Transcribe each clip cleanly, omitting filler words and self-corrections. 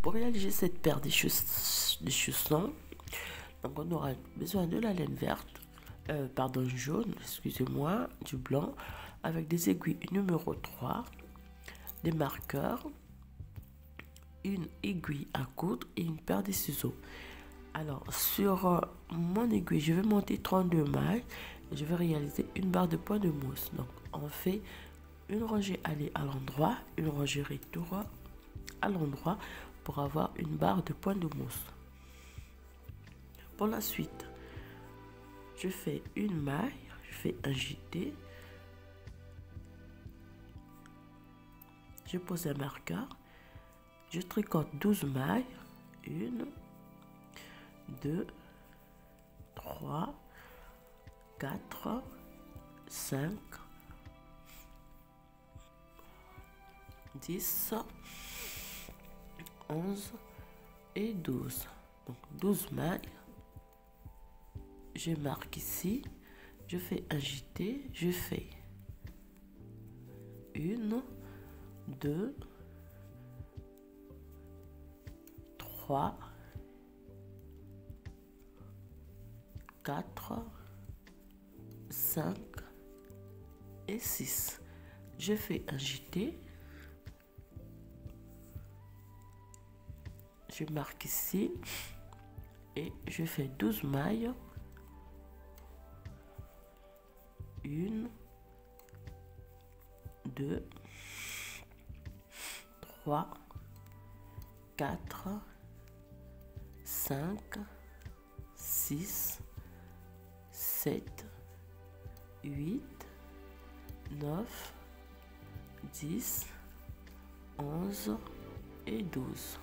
pour réaliser cette paire de chaussons, donc on aura besoin de la laine verte, jaune, excusez-moi, du blanc, avec des aiguilles numéro 3, des marqueurs, une aiguille à coudre et une paire de ciseaux. Alors, sur mon aiguille, je vais monter 32 mailles et je vais réaliser une barre de point de mousse. Donc, on fait une rangée aller à l'endroit, une rangée retour à l'endroit pour avoir une barre de point de mousse. Pour la suite, je fais une maille, je fais un jeté, je pose un marqueur, je tricote 12 mailles, 1, 2, 3, 4, 5, 10, 11 et 12. Donc 12 mailles. Je marque ici, je fais un jeté, je fais 1, 2, 3, 4, 5 et 6. Je fais un jeté. Je marque ici et je fais 12 mailles. 1, 2, 3, 4, 5, 6, 7, 8, 9, 10, 11 et 12.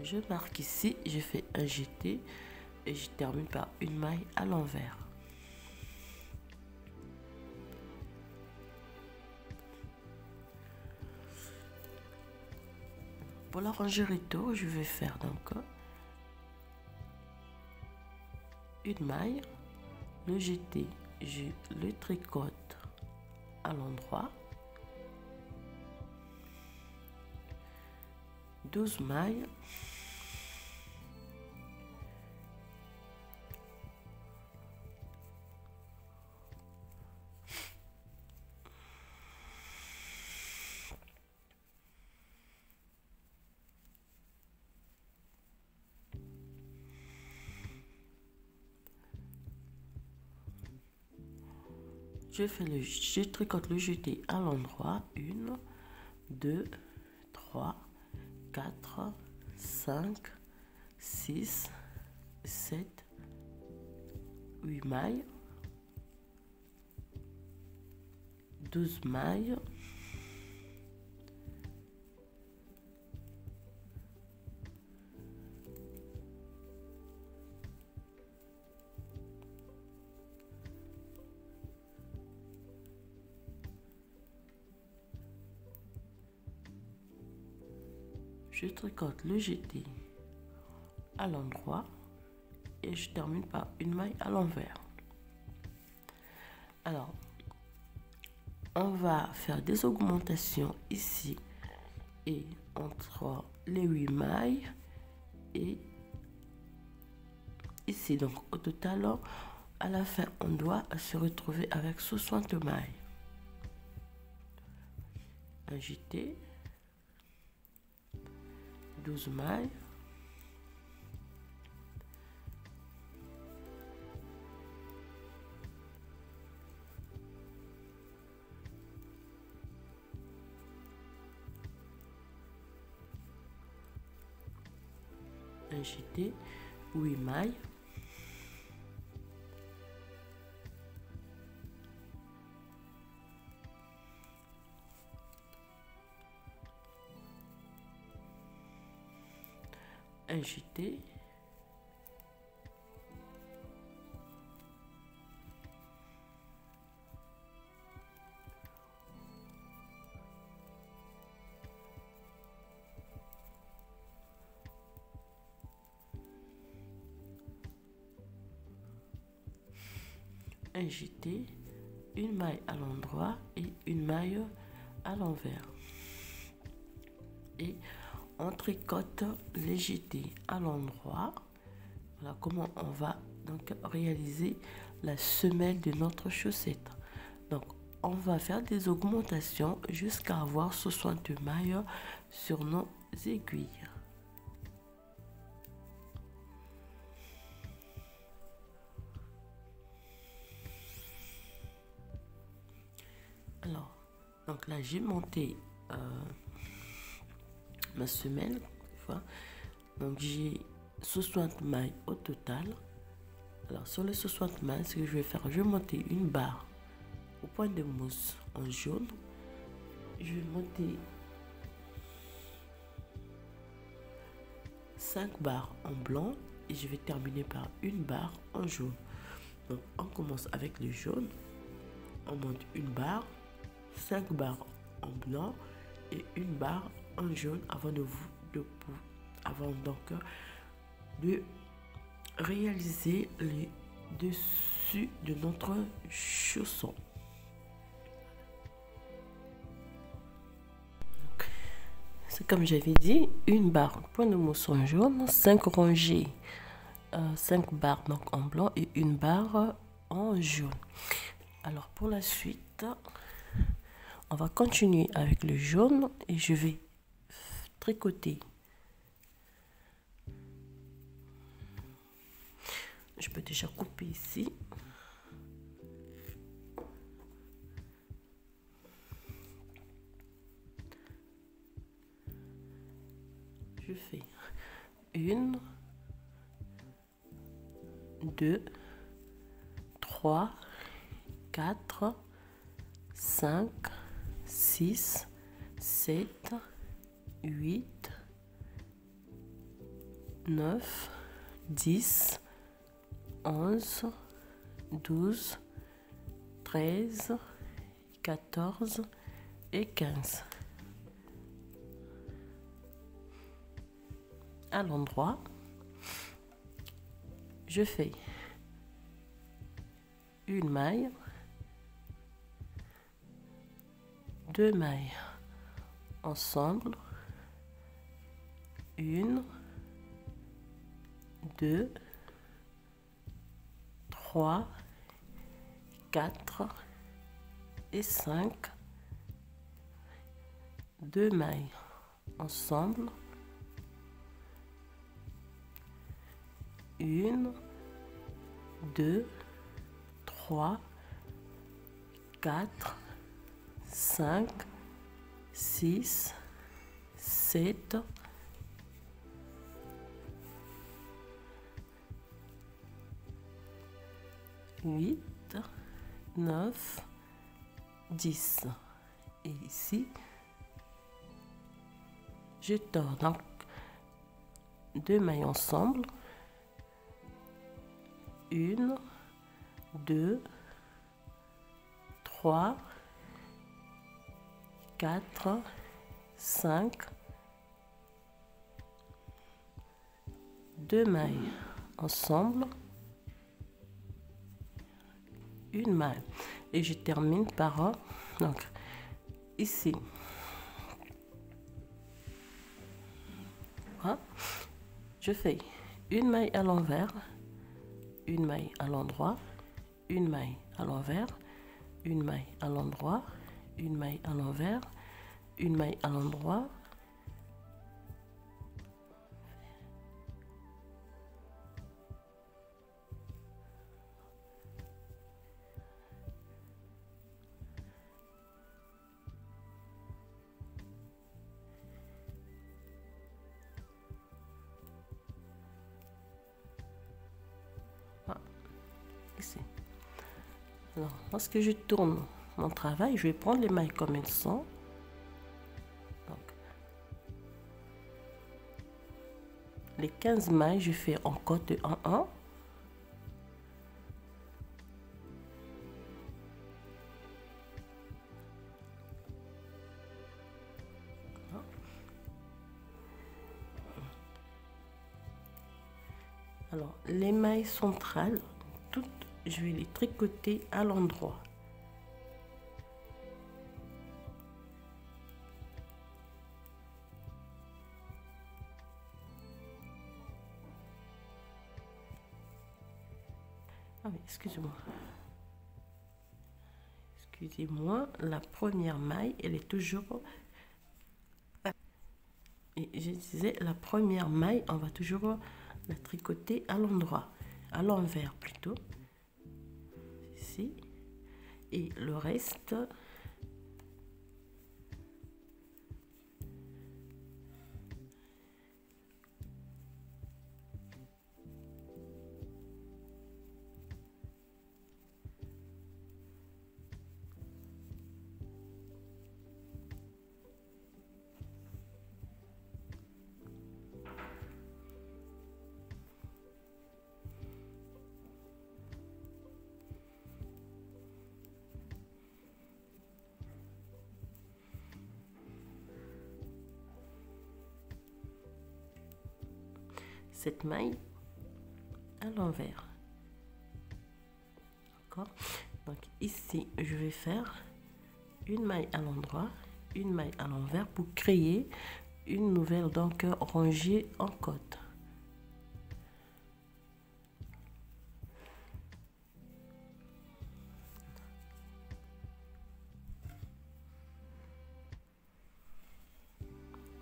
Je marque ici, je fais un jeté et je termine par une maille à l'envers. Pour la rangée retour, je vais faire donc une maille, le jeté, je le tricote à l'endroit, 12 mailles, je tricote le jeté à l'endroit, 1, 2, 3, 4, 5, 6, 7, 8 mailles, 12 mailles, je tricote le jeté à l'endroit et je termine par une maille à l'envers. Alors, on va faire des augmentations ici et entre les 8 mailles et ici. Donc, au total, à la fin, on doit se retrouver avec 60 mailles. Un jeté, 12 mailles, un jeté, 8 mailles, un jeté, un jeté, une maille à l'endroit et une maille à l'envers. et on tricote les jetés à l'endroit. Voilà comment on va donc réaliser la semelle de notre chaussette. Donc on va faire des augmentations jusqu'à avoir 60 mailles sur nos aiguilles. Alors, donc là j'ai monté ma semelle. Donc j'ai 60 mailles au total. Alors sur les 60 mailles, ce que je vais faire, je vais monter une barre au point de mousse en jaune. Je vais monter 5 barres en blanc et je vais terminer par une barre en jaune. Donc on commence avec le jaune, on monte une barre, 5 barres en blanc et une barre en jaune avant donc de réaliser les dessus de notre chausson. C'est comme j'avais dit, une barre point de mousse en jaune, 5 rangées, 5 barres donc en blanc et une barre en jaune. Alors pour la suite, on va continuer avec le jaune et je vais tricoter. Je peux déjà couper ici. Je fais 1, 2, 3, 4, 5, 6, 7, 8, 9, 10, 11, 12, 13, 14 et 15. À l'endroit, je fais une maille, 2 mailles ensemble, 1, 2, 3, 4 et 5, 2 mailles ensemble, 1, 2, 3, 4, 5, 6, 7, 8, 9, 10. Et ici, je tords donc 2 mailles ensemble. 1, 2, 3, 4, 5, 2 mailles ensemble, une maille et je termine par donc ici. Voilà. Je fais une maille à l'envers, une maille à l'endroit, une maille à l'envers, une maille à l'endroit, une maille à l'envers, une maille à l'endroit, ici. Alors, lorsque je tourne mon travail, je vais prendre les mailles comme elles sont. Donc, les 15 mailles, je fais en côte en 1. Alors, les mailles centrales, toutes, je vais les tricoter à l'endroit. Ah oui, excusez-moi. Excusez-moi, la première maille, elle est toujours... Et je disais, la première maille, on va toujours la tricoter à l'endroit, à l'envers plutôt. Ici. Et le reste... cette maille à l'envers. D'accord? Donc ici, je vais faire une maille à l'endroit, une maille à l'envers pour créer une nouvelle donc rangée en côte.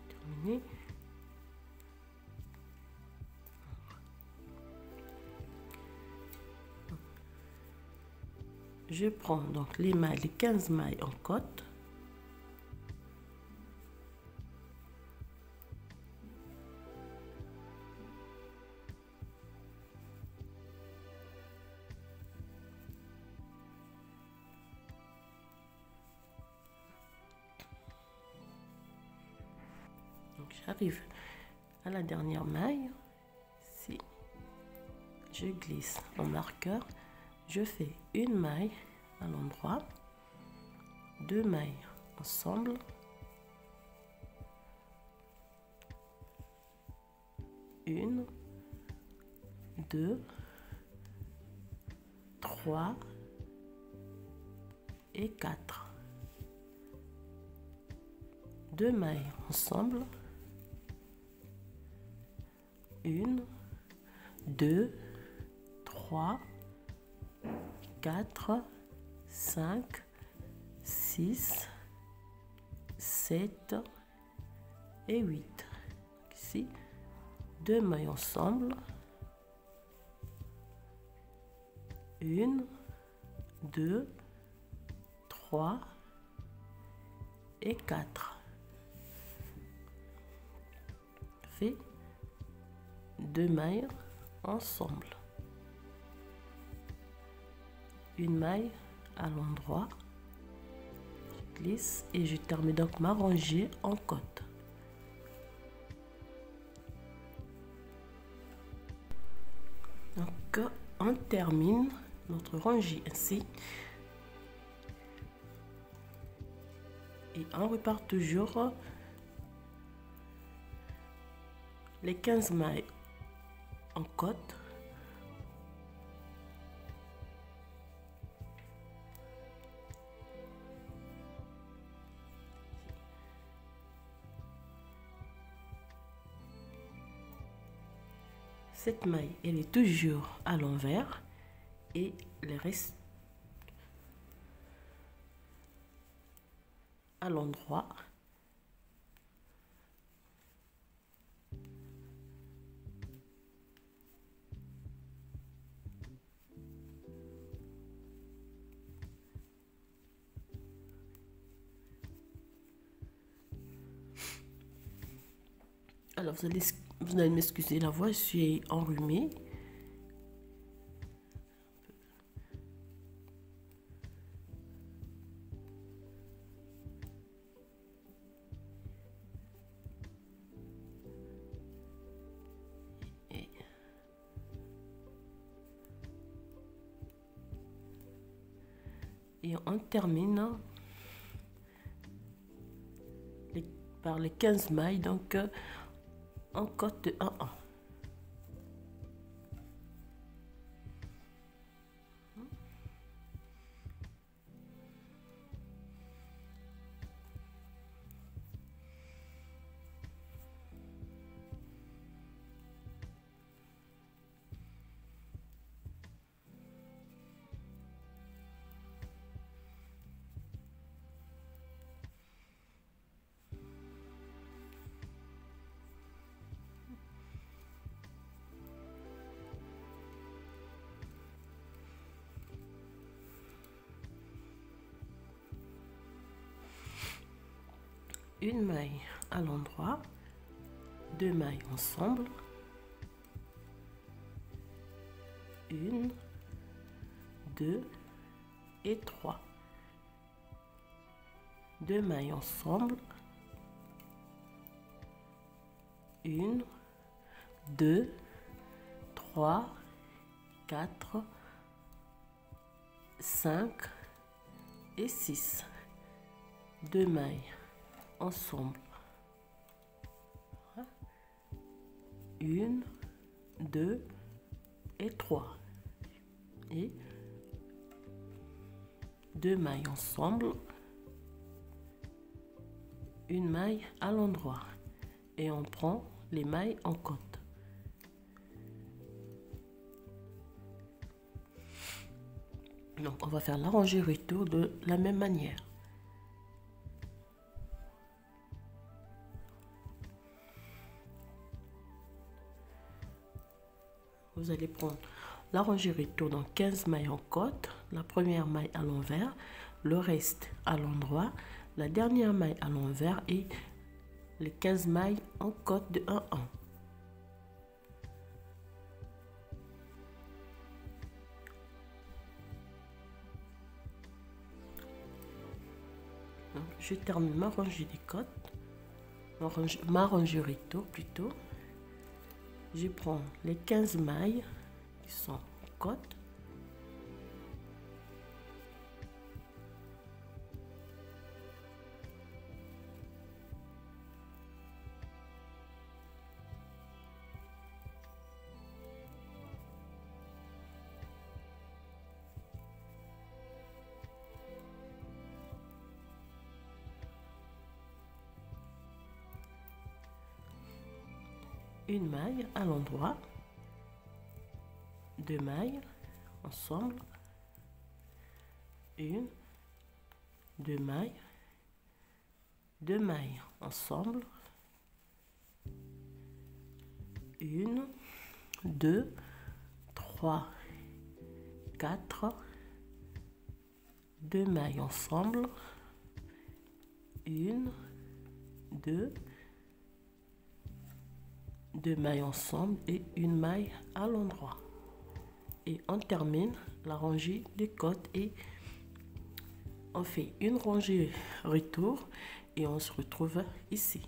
Terminé. Je prends donc les mailles, les 15 mailles en côte. Donc j'arrive à la dernière maille. Ici, je glisse mon marqueur. Je fais une maille à l'endroit, deux mailles ensemble, une, deux, trois et quatre. Deux mailles ensemble, une, deux, trois, 4, 5, 6, 7 et 8. Ici, deux mailles ensemble. Une, deux, trois et 4. Fait deux mailles ensemble. Une maille à l'endroit, je glisse et je termine donc ma rangée en côte. Donc on termine notre rangée ainsi et on repart toujours les 15 mailles en côte. Cette maille, elle est toujours à l'envers et le reste à l'endroit. Alors vous allez m'excuser, la voix, je suis enrhumée. Et on termine par les 15 mailles, donc en côte de 1-1. une maille à l'endroit, 2 mailles ensemble, 1, 2 et 3, 2 mailles ensemble, 1, 2, 3, 4, 5 et 6, 2 mailles ensemble, 1, 2 et 3, et 2 mailles ensemble, une maille à l'endroit, et on prend les mailles en côte. Donc on va faire la rangée retour de la même manière. Vous allez prendre la rangée retour dans 15 mailles en côte, la première maille à l'envers, le reste à l'endroit, la dernière maille à l'envers et les 15 mailles en côte de 1 en 1. Je termine ma rangée des côtes, ma rangée retour plutôt. Je prends les 15 mailles qui sont en côte. Une maille à l'endroit, 2 mailles ensemble, 1, 2 mailles, 2 mailles ensemble, 1, 2, 3, 4, 2 mailles ensemble, 1, 2, 2 mailles ensemble et une maille à l'endroit. Et on termine la rangée des côtes et on fait une rangée retour et on se retrouve ici.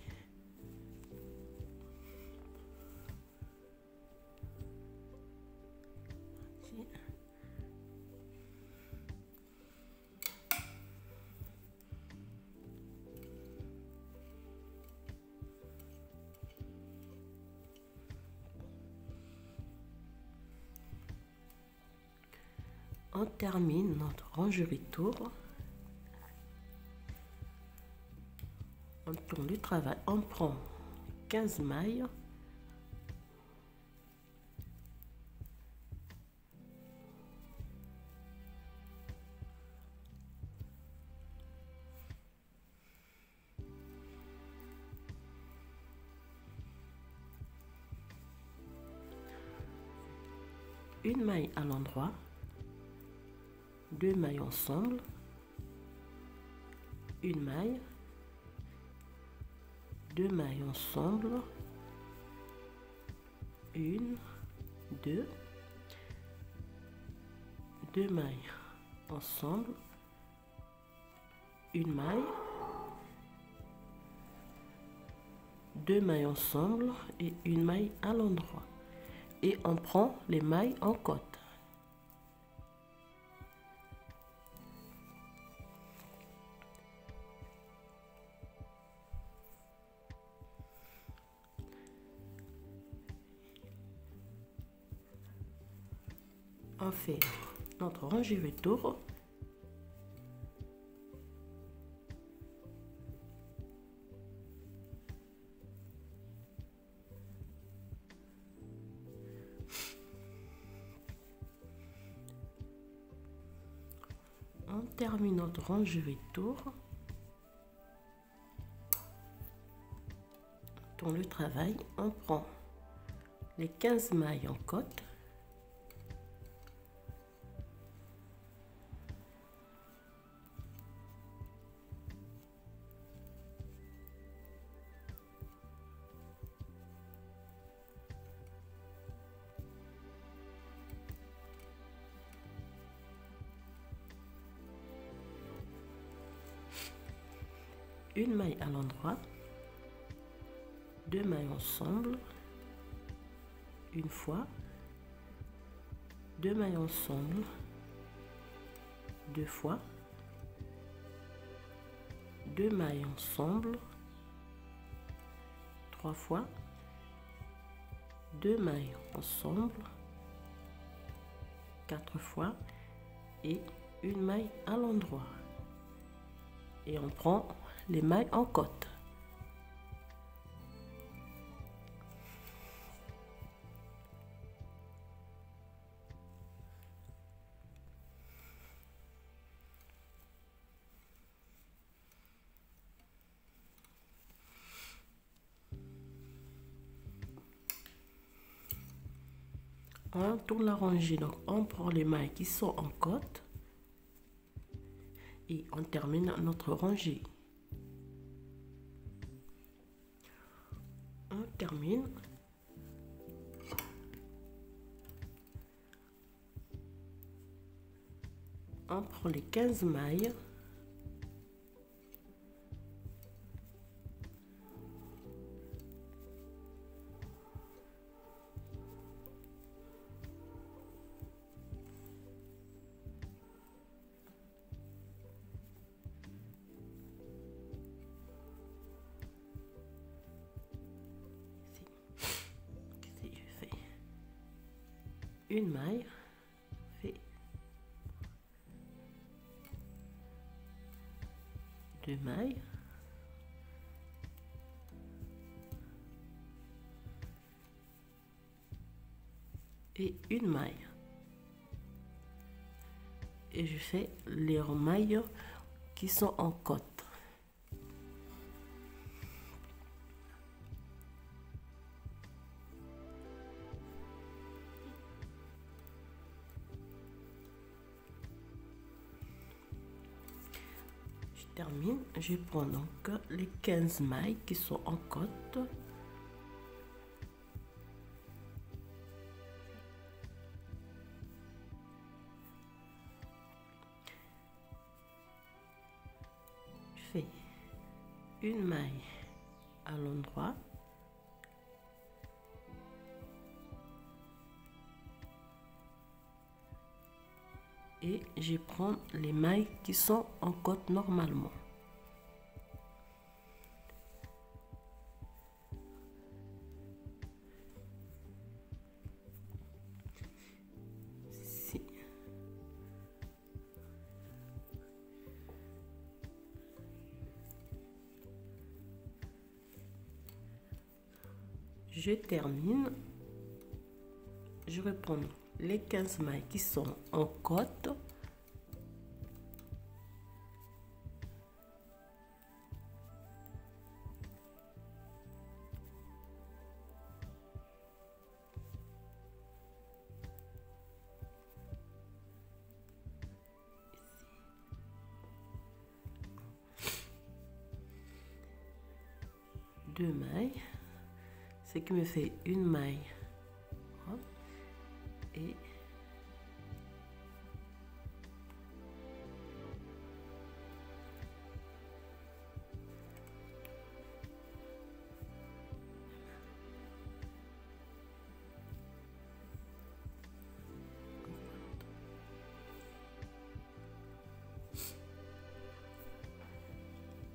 On termine notre rangée retour. On tourne le travail, on prend 15 mailles. Une maille à l'endroit, 2 mailles ensemble, une maille, 2 mailles ensemble, 1, 2, 2 mailles ensemble, une maille, 2 mailles ensemble et une maille à l'endroit. Et on prend les mailles en côte. On fait notre rangée retour. On termine notre rangée retour. Dans le travail, on prend les 15 mailles en côte. une maille à l'endroit, 2 mailles ensemble, une fois, 2 mailles ensemble, 2 fois, 2 mailles ensemble, 3 fois, 2 mailles ensemble, 4 fois et une maille à l'endroit. Et on prend les mailles en côte. On tourne la rangée, donc on prend les mailles qui sont en côte et on termine notre rangée. On termine. On prend les 15 mailles. Une maille, fait 2 mailles, et une maille, et je fais les mailles qui sont en côte. Termine, je prends donc les 15 mailles qui sont en côte. Je fais une maille à l'endroit, et je prends les mailles qui sont en côte normalement. Ici. Je termine. Je reprends les 15 mailles qui sont en côte. Deux mailles, ce qui me fait une maille. Et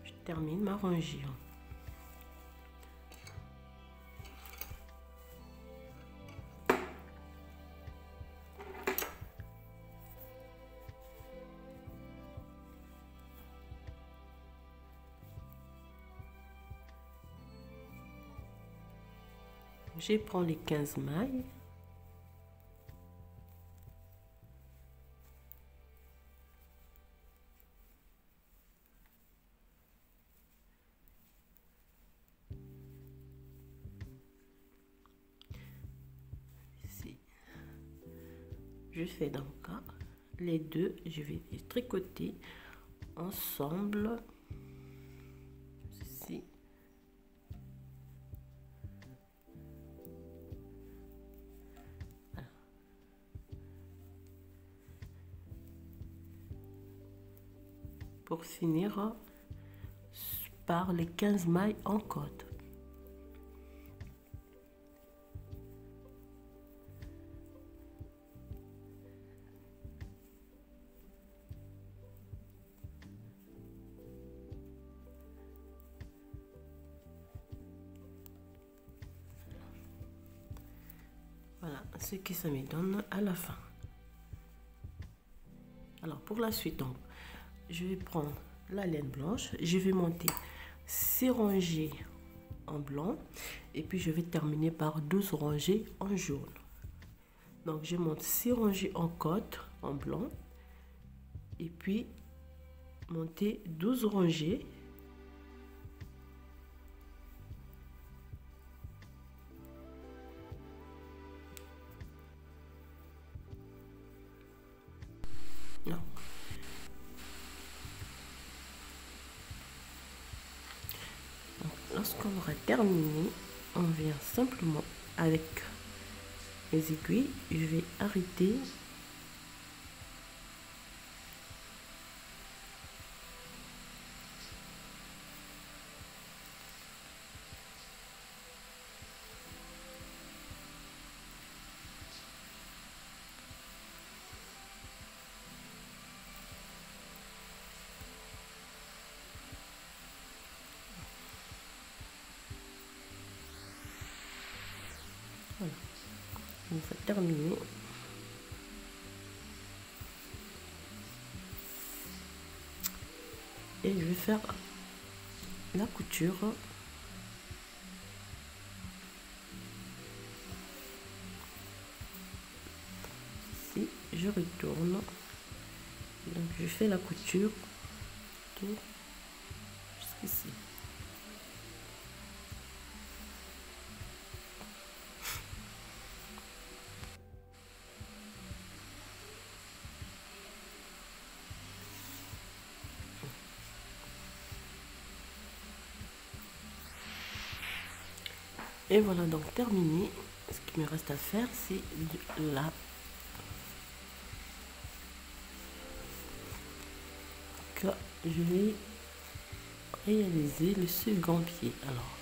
je termine ma rangée. Je prends les 15 mailles. Ici. Je fais donc les deux, je vais les tricoter ensemble. Ici. Pour finir par les 15 mailles en côte. Voilà ce que ça me donne à la fin. Alors pour la suite, donc, je vais prendre la laine blanche, je vais monter 6 rangées en blanc et puis je vais terminer par 12 rangées en jaune. Donc je monte 6 rangées en côte en blanc et puis monter 12 rangées . Non. Lorsqu'on aura terminé, on vient simplement avec les aiguilles, je vais arrêter voilà. Une fois terminé, et je vais faire la couture ici. Je retourne, donc je fais la couture tout jusqu'ici. Et voilà donc terminé. Ce qui me reste à faire, c'est là que je vais réaliser le second pied. Alors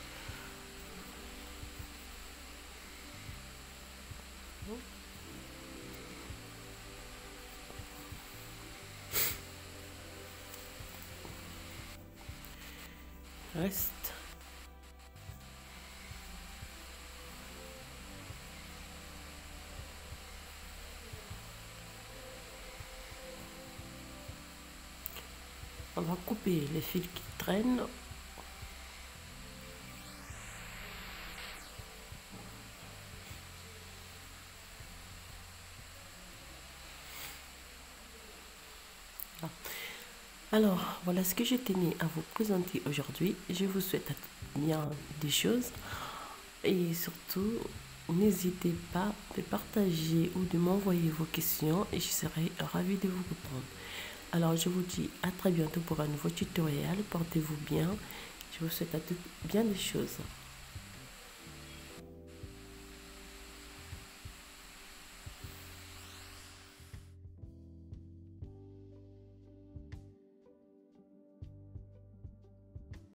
reste on va couper les fils qui traînent. Alors, voilà ce que je tenais à vous présenter aujourd'hui. Je vous souhaite bien des choses et surtout, n'hésitez pas de partager ou de m'envoyer vos questions et je serai ravie de vous répondre. Alors, je vous dis à très bientôt pour un nouveau tutoriel. Portez-vous bien. Je vous souhaite à toutes bien des choses.